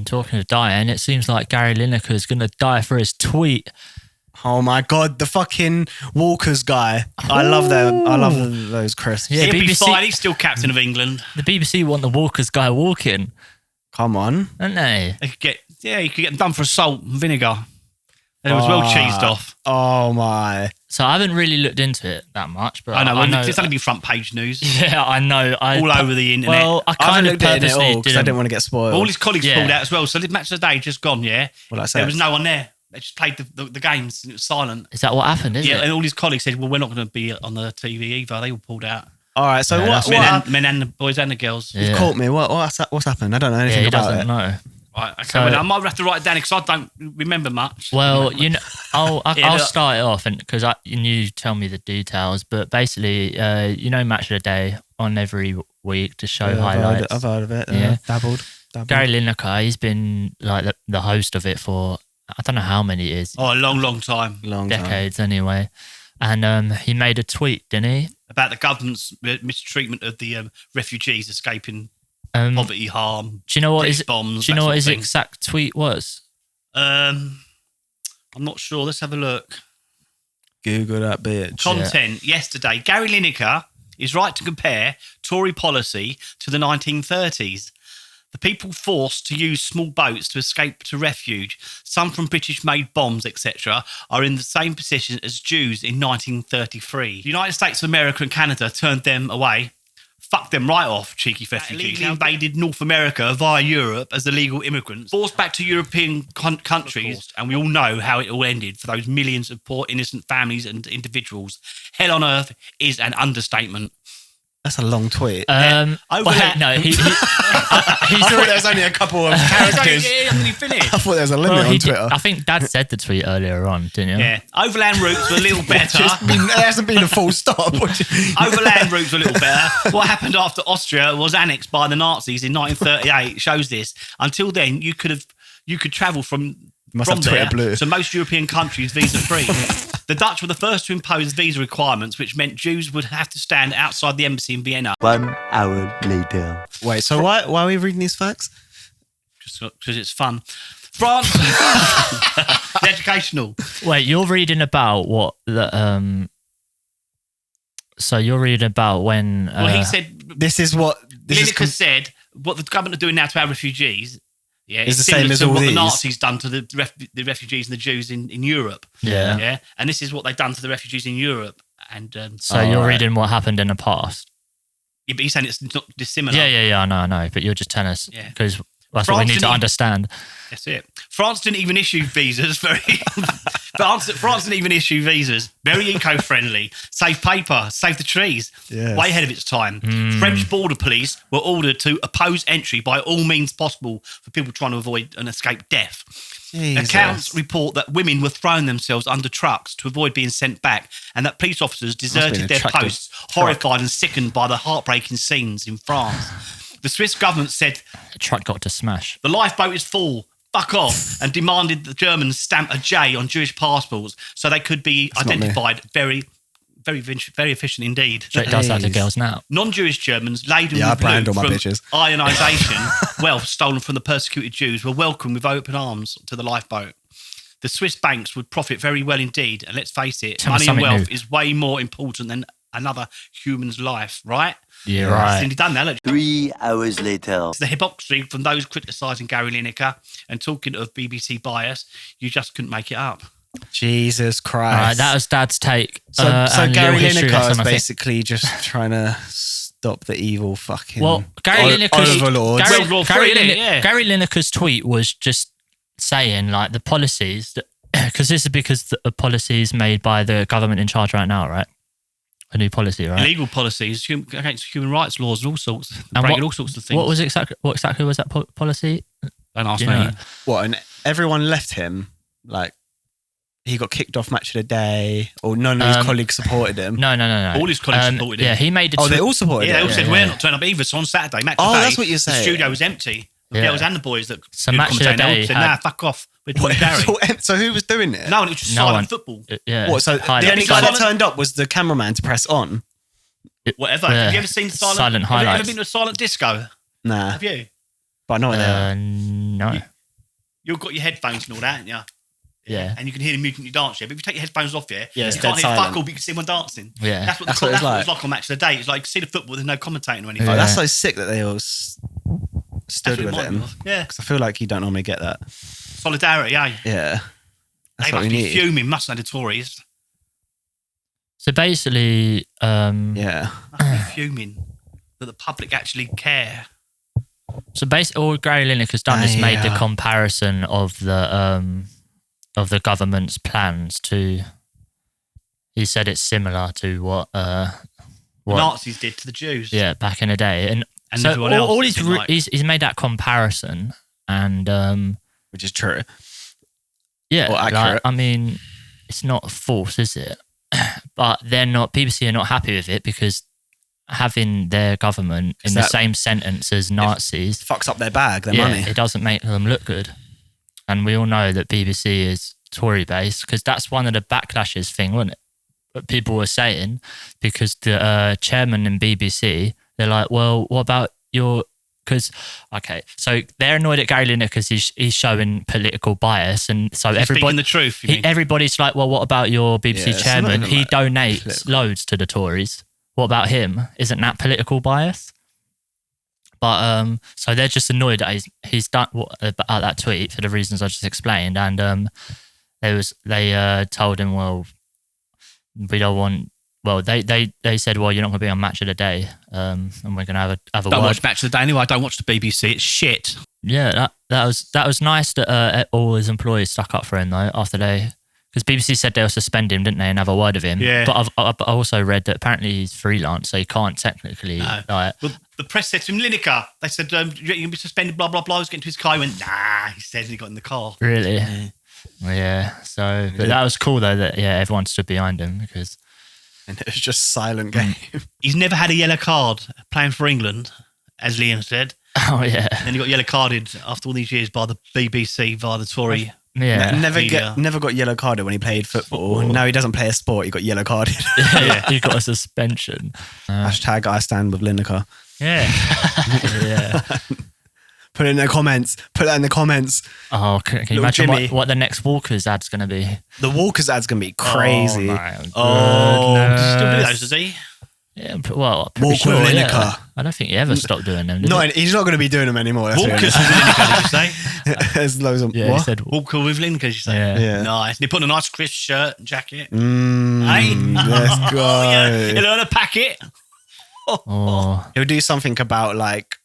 And talking of dying, it seems like Gary Lineker is going to die for his tweet. Oh my God, the fucking Walkers guy. I love them. I love those crisps. Yeah, he'll be fine. He's still captain of England. The BBC want the Walkers guy walking. Come on. Don't they? You could get them done for assault and vinegar. It was well cheesed off. Oh my. So I haven't really looked into it that much, but I know it's only been front page news. Yeah, I know. All over the internet. Well, I kind of purposely because I didn't want to get spoiled. All his colleagues pulled out as well. So the match of the day just gone. Yeah, there was no one there. They just played the games and it was silent. Is that what happened? Is it? And all his colleagues said, "Well, we're not going to be on the TV either." They all pulled out. All right. So what? Men and the boys and the girls. You've caught me. What's happened? I don't know anything about it. He doesn't know. Right, okay, so, I might have to write it down because I don't remember much. Well, I'll start it off because you tell me the details. But basically, match of the day on every week to show highlights. I've heard of it. Yeah, dabbled. Gary Lineker, he's been like the host of it for I don't know how many years. Oh, a long time. Decades anyway. And he made a tweet, didn't he? About the government's mistreatment of the refugees escaping poverty, harm. Do you know what bombs? Do you know what his exact tweet was? I'm not sure. Let's have a look. Google that bitch. Content yesterday. Gary Lineker is right to compare Tory policy to the 1930s. The people forced to use small boats to escape to refuge, some from British-made bombs, etc., are in the same position as Jews in 1933. The United States of America and Canada turned them away. Fuck them right off, cheeky refugees. Illegally invaded North America via Europe as illegal immigrants, forced back to European countries, and we all know how it all ended for those millions of poor innocent families and individuals. Hell on earth is an understatement. That's a long tweet. No, I thought there was only a couple of characters. I thought there was a limit on Twitter. I think Dad said the tweet earlier on, didn't you? Yeah. Overland routes were a little better. There hasn't been a full stop. Overland routes were a little better. What happened after Austria was annexed by the Nazis in 1938 shows this. Until then, you could travel from there to most European countries visa-free. The Dutch were the first to impose visa requirements, which meant Jews would have to stand outside the embassy in Vienna. 1 hour later. Wait, so why are we reading these facts? Just because it's fun. France, it's educational. Wait, you're reading about what the So you're reading about when? Well, he said Lineker said what the government are doing now to our refugees. Yeah, it's the same as to all what these. the Nazis done to the refugees and the Jews in Europe. Yeah, and this is what they've done to the refugees in Europe. And so you're reading what happened in the past. Yeah, but he's saying it's not dissimilar. Yeah, I know. But you're just telling us because that's what we need to understand. That's it. France didn't even issue visas. France didn't even issue visas. Very eco-friendly. Save paper. Save the trees. Yes. Way ahead of its time. French border police were ordered to oppose entry by all means possible for people trying to avoid and escape death. Jesus. Accounts report that women were throwing themselves under trucks to avoid being sent back, and that police officers deserted their posts, horrified and sickened by the heartbreaking scenes in France. The Swiss government said the truck got to smash. The lifeboat is full. Fuck off, and demanded the Germans stamp a J on Jewish passports so they could be identified. Very, very, very efficient indeed. It does that to girls now. Non-Jewish Germans laden with loot from ionisation, wealth stolen from the persecuted Jews, were welcomed with open arms to the lifeboat. The Swiss banks would profit very well indeed, and let's face it, money and wealth is way more important than another human's life, right? Yeah, right. Cindy done that. 3 hours later. It's the hypocrisy from those criticising Gary Lineker and talking of BBC bias. You just couldn't make it up. Jesus Christ. Right, that was Dad's take. So Gary Lineker is basically just trying to stop the evil fucking Gary overlords. Gary Lineker's tweet was just saying like the policies, because this is because the policies made by the government in charge right now, right? A new policy, right? Illegal policies against human rights laws and all sorts, breaking all sorts of things. What exactly was that policy? Don't ask me. What? And everyone left him. Like he got kicked off match of the day, or none of his colleagues supported him. No. All his colleagues supported him. Yeah, he made. They all supported him. Yeah, they all said we're not turning up either. So on Saturday, match of the day, that's what you're saying. The studio was empty. The girls and the boys that match of the day said, "Nah, fuck off. We're doing Gary." So who was doing it? No, it was just silent football. Yeah. What? So the only guy that turned up was the cameraman to press on. Whatever. Have you ever seen silent highlights? Have you ever been to a silent disco? Nah. Have you? But I know it. No. You've got your headphones and all that, haven't you? Yeah. And you can hear the music when you dance, yeah. But if you take your headphones off, Yeah, you it's can't dead hear fuck silent. all, but you can see everyone dancing. Yeah. That's what That's the, what it's that's what like. it's like on Match of the Day. It's like, see the football, there's no commentating or anything. Yeah. Oh, that's so sick that they all stood That's what with it reminded him. me of. Yeah. Because I feel like you don't normally get that. Solidarity, eh? Yeah. That's They what must we be need. fuming, mustn't they, the Tories? So basically, Yeah. Must be fuming that the public actually care. all Gary Lineker's done is made the Yeah. comparison of the government's plans to. He said it's similar to what The Nazis did to the Jews. yeah, back in the day, and so everyone else. all has been like- he's made that comparison, and Which is true. yeah, Or like, accurate. I mean, it's not false, is it? But they're not. BBC are not happy with it because having their government in the that- same sentence as Nazis, Fucks up their bag, their money. it doesn't make them look good. And we all know that BBC is Tory based because that's one of the backlashes thing, wasn't it? But people were saying because the chairman in BBC, they're like, well, what about your? Because so they're annoyed at Gary Lineker because he's showing political bias, and so Speaking everybody, the truth, you mean? everybody's like, well, what about your BBC Yeah, it's chairman? not even He like donates political. loads to the Tories. What about him? Isn't that political bias? But so they're just annoyed that he's done about that tweet for the reasons I just explained, and they told him, well, we don't want. Well, they said, well, you're not going to be on Match of the Day, and we're going to have a Don't word. watch Match of the Day anyway. I don't watch the BBC. It's shit. Yeah, that was nice that all his employees stuck up for him though after because BBC said they'll suspend him, didn't they, and have a word of him. Yeah. But I've also read that apparently he's freelance, so he can't technically. No. Like, Well, the press said to him, Lineker, they said, you're going to be suspended, blah, blah, blah. He was getting to his car. He went, nah, he said, and he got in the car. really? Yeah. So, but that was cool though that everyone stood behind him because. And it was just silent game. He's never had a yellow card playing for England, as Liam said. Oh yeah. And then he got yellow carded after all these years by the BBC, via the Tory. Yeah. Never got yellow carded when he played football. Now he doesn't play a sport. He got yellow carded. Yeah. He got a suspension. Hashtag I stand with Lineker. Yeah. Yeah. Put it in the comments. Put that in the comments. Oh, can you Little imagine Jimmy. what the next Walkers ad's going to be? The Walkers ad's gonna be crazy. Oh, my Oh, does he still do goodness. those, does he? Yeah, well, I'm pretty Walk sure, with yeah. Lineker. I don't think he ever stopped doing them. Did No, he? he's not going to be doing them anymore. Let's be Walkers honest. with Lineker, did you say? There's loads of Yeah, he what? said. Walker with Lineker, did you say? Yeah. Yeah. Nice. And he put on a nice crisp shirt and jacket. Hey? Let's go. Oh, yeah. He'll earn a packet. Oh, He'll do something about like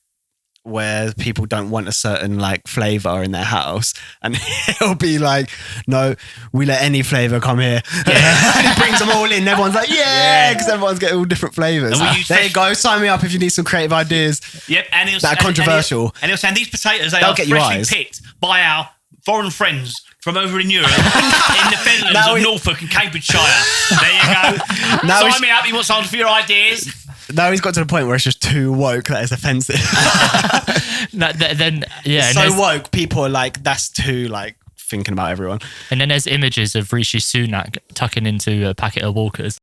where people don't want a certain like flavor in their house, and he'll be like, "No, we let any flavor come here." Yeah. And he brings them all in. Everyone's like, "Yeah," because everyone's getting all different flavors. And we use There you fresh- go. Sign me up if you need some creative ideas. Yep, and he'll That controversial. And he'll say these potatoes they They'll are get you freshly eyes. picked by our foreign friends from over in Europe, in the Fenlands Now of we- Norfolk and Cambridgeshire. There you go. Now Sign he's- me up. You want something for your ideas? Now he's got to the point where it's just too woke that it's offensive. no, then yeah, So and, woke, people are like, "That's too like thinking about everyone." then there's images of Rishi Sunak tucking into a packet of Walkers.